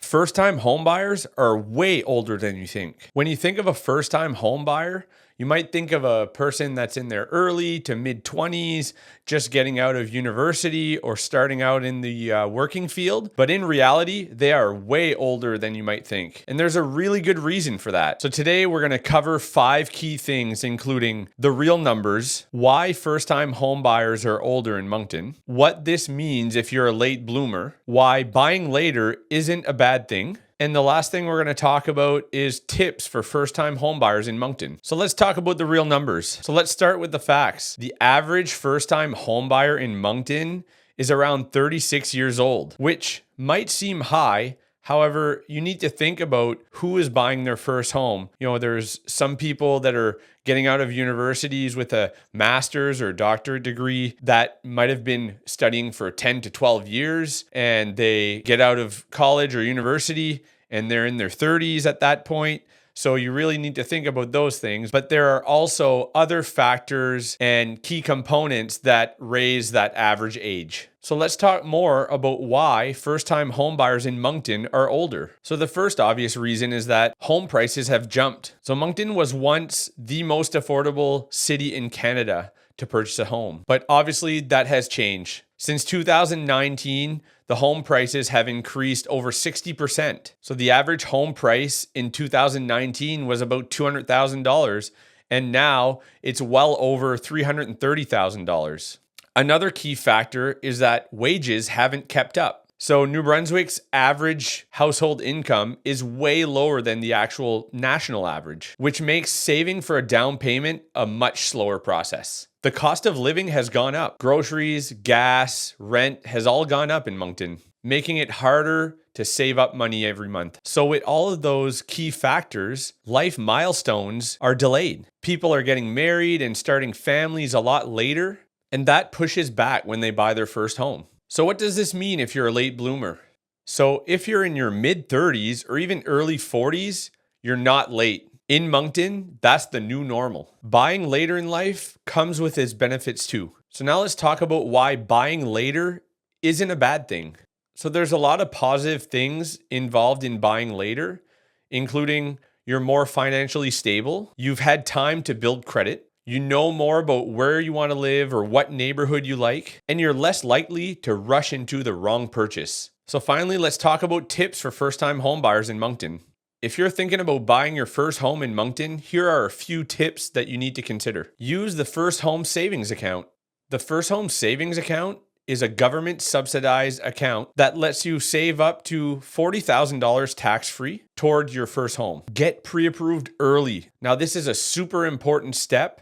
First-time homebuyers are way older than you think. When you think of a first-time homebuyer, you might think of a person that's in their early to mid-20s, just getting out of university or starting out in the working field. But in reality, they are way older than you might think. And there's a really good reason for that. So today we're going to cover 5 key things, including the real numbers, why first-time homebuyers are older in Moncton, what this means if you're a late bloomer, why buying later isn't a bad thing, and the last thing we're going to talk about is tips for first-time homebuyers in Moncton. So let's talk about the real numbers. So let's start with the facts. The average first-time homebuyer in Moncton is around 36 years old, which might seem high. However, you need to think about who is buying their first home. You know, there's some people that are getting out of universities with a master's or doctorate degree that might have been studying for 10 to 12 years, and they get out of college or university and they're in their 30s at that point. So you really need to think about those things. But there are also other factors and key components that raise that average age. So let's talk more about why first-time homebuyers in Moncton are older. So the first obvious reason is that home prices have jumped. So Moncton was once the most affordable city in Canada to purchase a home. But obviously that has changed. Since 2019, the home prices have increased over 60%. So the average home price in 2019 was about $200,000, and now it's well over $330,000. Another key factor is that wages haven't kept up. So New Brunswick's average household income is way lower than the actual national average, which makes saving for a down payment a much slower process. The cost of living has gone up. Groceries, gas, rent has all gone up in Moncton, making it harder to save up money every month. So with all of those key factors, life milestones are delayed. People are getting married and starting families a lot later, and that pushes back when they buy their first home. So what does this mean if you're a late bloomer? So if you're in your mid-30s or even early 40s, you're not late. In Moncton, that's the new normal. Buying later in life comes with its benefits too. So now let's talk about why buying later isn't a bad thing. So there's a lot of positive things involved in buying later, including you're more financially stable, you've had time to build credit, you know more about where you want to live or what neighborhood you like, and you're less likely to rush into the wrong purchase. So finally, let's talk about tips for first-time homebuyers in Moncton. If you're thinking about buying your first home in Moncton, here are a few tips that you need to consider. Use the First Home Savings Account. The First Home Savings Account is a government subsidized account that lets you save up to $40,000 tax-free toward your first home. Get pre-approved early. Now, this is a super important step.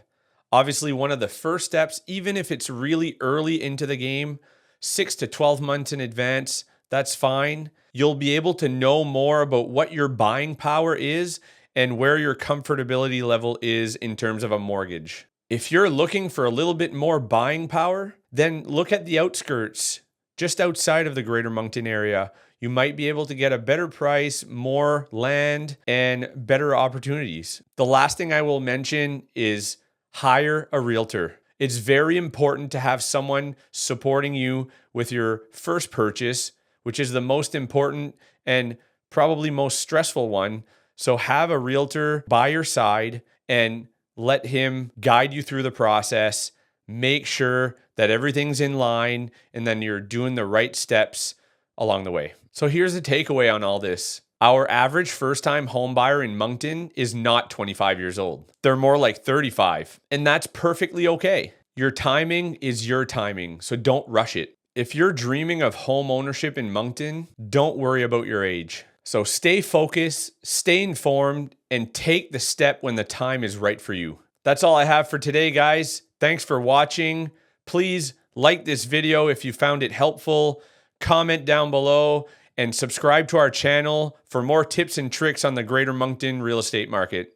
Obviously, one of the first steps, even if it's really early into the game, 6 to 12 months in advance, that's fine. You'll be able to know more about what your buying power is and where your comfortability level is in terms of a mortgage. If you're looking for a little bit more buying power, then look at the outskirts, just outside of the greater Moncton area. You might be able to get a better price, more land, and better opportunities. The last thing I will mention is hire a realtor. It's very important to have someone supporting you with your first purchase, which is the most important and probably most stressful one. So have a realtor by your side and let him guide you through the process. Make sure that everything's in line and then you're doing the right steps along the way. So here's the takeaway on all this. Our average first-time homebuyer in Moncton is not 25 years old. They're more like 35, and that's perfectly okay. Your timing is your timing, so don't rush it. If you're dreaming of home ownership in Moncton, don't worry about your age. So stay focused, stay informed, and take the step when the time is right for you. That's all I have for today, guys. Thanks for watching. Please like this video if you found it helpful, comment down below, and subscribe to our channel for more tips and tricks on the Greater Moncton real estate market.